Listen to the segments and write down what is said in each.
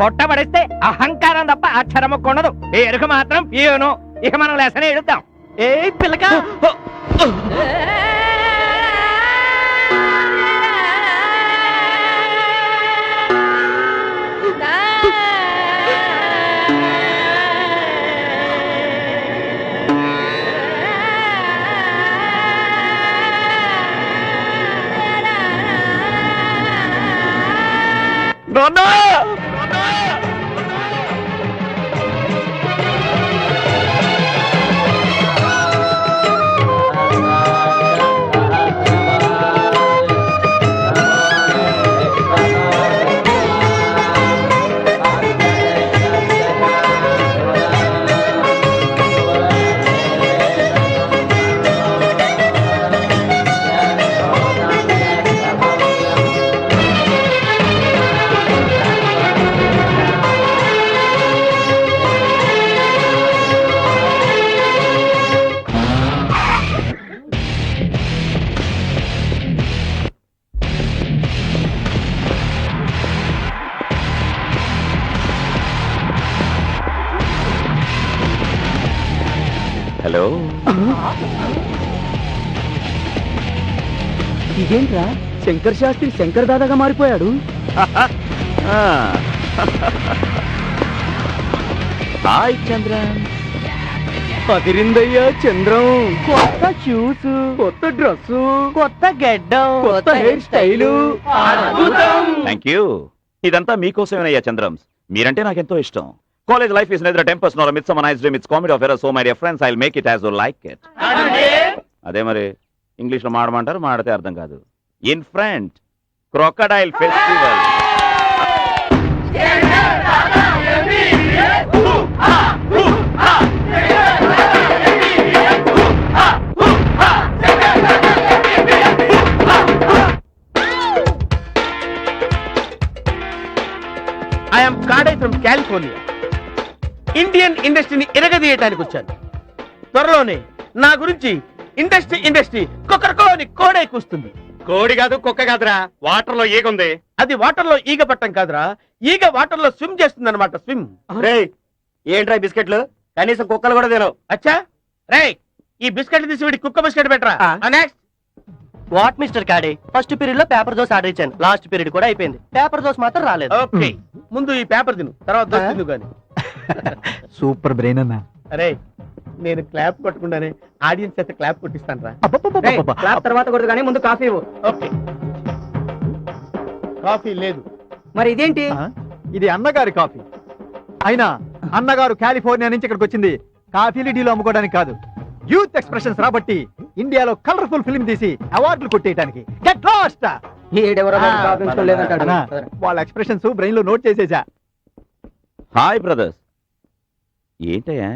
పొట్టబడిస్తే అహంకారం తప్ప అక్షరము కొనదు. ఎరుక మాత్రం పీను. ఇక మనం లెసనే ఎడుద్దాం. ఏ పిల్లక హలో, ఇదేంట్రా శంకర్ శాస్త్రి శంకర్ దాదాగా మారిపోయాడు. హాయ్ చంద్రన్. అదిరిందయ్యా చంద్రం. కొత్త షూస్, కొత్త డ్రెస్, కొత్త గెడ్డం, కొత్త హెయిర్ స్టైలు. Thank you. ఇదంతా మీకోసమేనయ్యా చంద్రమ్స్. మీరంటే నాకెంతో ఇష్టం. College life is neither a tempest nor a midsummer night's dream. It's comedy of errors. So my dear friends, I'll make it as you like it. అదే మరి English లో మాడమంటారు, మాడితే అర్థం కాదు. In front crocodile festival. I am Kade from California. Indian ఇండస్ట్రీని ఎరగదీయటానికి వచ్చాను. త్వరలోనే నా గురించి ఇండస్ట్రీ కుక్కరకోని కోడే కూస్తుంది. కోడి కాదు, కుక్క కాదురా. వాటర్ లో ఈగుంది. అది వాటర్ లో ఈగ పట్టం కాదురా, ఈగ వాటర్ లో స్విమ్ చేస్తుంది అనమాట. స్విమ్. ఏంట్రా బిస్కెట్లు? కనీసం కుక్కలు కూడా తినవు. అచ్చా రే, ఈ బిస్కెట్ తీసి వీడి కుక్క బిస్కెట్ పెట్టరా. నెక్స్ట్. వాట్ మిస్టర్ కాడే, ఫస్ట్ పీరియడ్ లో పేపర్ దోశ ఆర్డర్ ఇచ్చాను. లాస్ట్ పీరియడ్ కూడా అయిపోయింది, పేపర్ దోశ మాత్రం రాలేదు. ఓకే, ముందు ఈ పేపర్ తిను, తర్వాత దోశ తిను గాని. సూపర్ బ్రెయిన్ అన్నా. అరే, నేను క్లాప్ కొట్టకుండానే ఆడియన్స్ అయితే క్లాప్ కొట్టిస్తాను రా. క్లాప్ తర్వాత కొడదు కానీ ముందు కాఫీ ఇవ్వు. ఓకే. కాఫీ లేదు. మరి ఇదేంటి? ఇది అన్నగారి కాఫీ. అయినా అన్నగారు కాలిఫోర్నియా నుంచి ఇక్కడికి వచ్చింది కాఫీలు టీలు అమ్ముకోవడానికి కాదు, యూత్ ఎక్స్ప్రెషన్స్ రాబట్టి ఇండియాలో కలర్ఫుల్ ఫిల్మ్ తీసి అవార్డులు కొట్టేయడానికి. Get lost. వాళ్ళ ఎక్స్ప్రెషన్స్ బ్రెయిన్ లో నోట్ చేసేసా. Hi brothers. ఏంటయ్యా,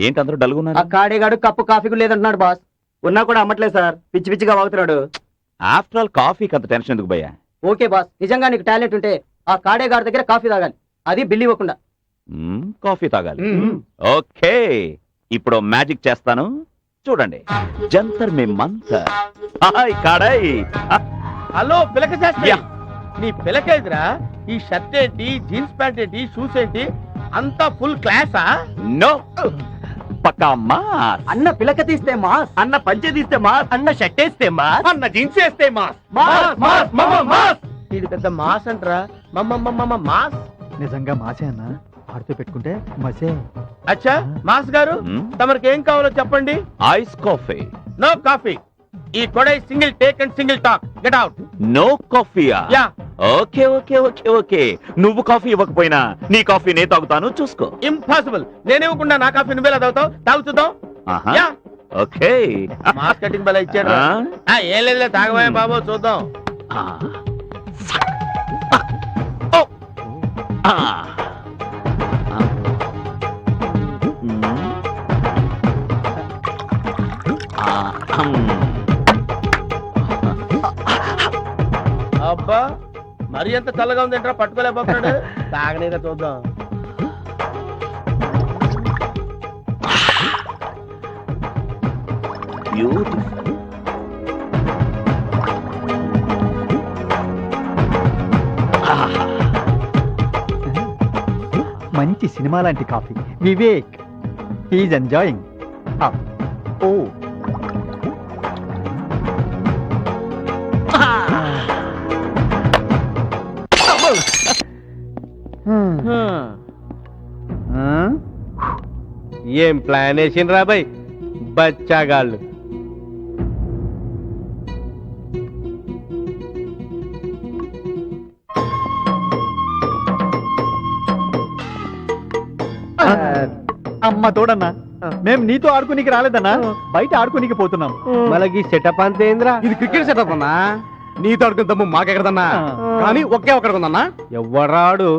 ఏంటి అందరూ డల్గున్నారు? కాడేగాడు కప్పు కాఫీ కూడా లేదంటున్నాడు బాస్. ఉన్నా కూడా అమ్మట్లేదు సార్, పిచ్చి పిచ్చిగా వాగుతున్నాడు. ఆఫ్టర్ ఆల్ కాఫీకి అంత టెన్షన్ ఎందుకు భయ్యా? ఓకే బాస్, నిజంగా నీకు టాలెంట్ ఉంటే ఆ కాడేగాడి దగ్గర కాఫీ తాగాలి, అది బిల్లు ఇవ్వకుండా. కాఫీ తాగాలి. ఓకే, ఇప్పుడు మ్యాజిక్ చేస్తాను, చూడండి. జంతర్ మే మంతర్. హాయ్ కాడై. హలో పిలక శాస్త్రి. యా. నీ పిలకేదిరా? ఈ షర్ట్ ఏంటి, జీన్స్ ప్యాంట్ ఏంటి, షూస్ ఏంటి, అంతా ఫుల్ క్లాసా? నో, పక్కా మాస్. అన్న పిలక తీస్తే మాస్, అన్న పంచె తీస్తే మాస్, అన్న షర్ట్ వేస్తే మాస్, అన్న జీన్స్ వేస్తే mass. Mass mass mass mass. ఇది పెద్ద మాస్ అంటరా. మాస్. నిజంగా మాసే అన్నా, ఆడుతూ పెట్టుకుంటే మసే. అచ్చా మాస్ గారు, తమరికి ఏం కావాలో చెప్పండి. Ice coffee. No coffee. ఈ కొడై single take and single talk. Get out. No కాఫీయా? Yeah. Okay okay okay okay, నువ్వు కాఫీ ఇవ్వకపోయినా నీ కాఫీ నే తాగుతాను, చూసుకో. ఇంపాసిబుల్. నేనేవ్వకుండా నా కాఫీ నువ్వేలా తాగుతావు? తాగుతుందాం. యా. ఓకే. మాస్ కటింగ్ బల ఇచ్చాడు. ఏం లేదు, తాగబోయే బాబు, చూద్దాం. అబ్బా, మరి ఎంత చల్లగా ఉందంటారా, పట్టుకోలేకపోతున్నాడు. తాగనేగా, చూద్దాం. బ్యూటిఫుల్. మంచి సినిమా లాంటి కాఫీ. Vivek he is enjoying. ఓ ఏం ప్లాన్ వేసిండ్రా బాయ్ బచ్చాగాళ్ళు. అమ్మ తోడన్నా, మేము నీతో ఆడుకోనీకి రాలేదన్నా, బయట ఆడుకోనీకి పోతున్నాం. మనకి సెటప్ అంతే ఏంద్రా? ఇది క్రికెట్ సెటప్ అన్నా. నీతో ఆడుకుని తమ్ము మాకెక్కడదన్నా, కానీ ఒకే ఒక్కడికుందన్నా. ఎవరాడు?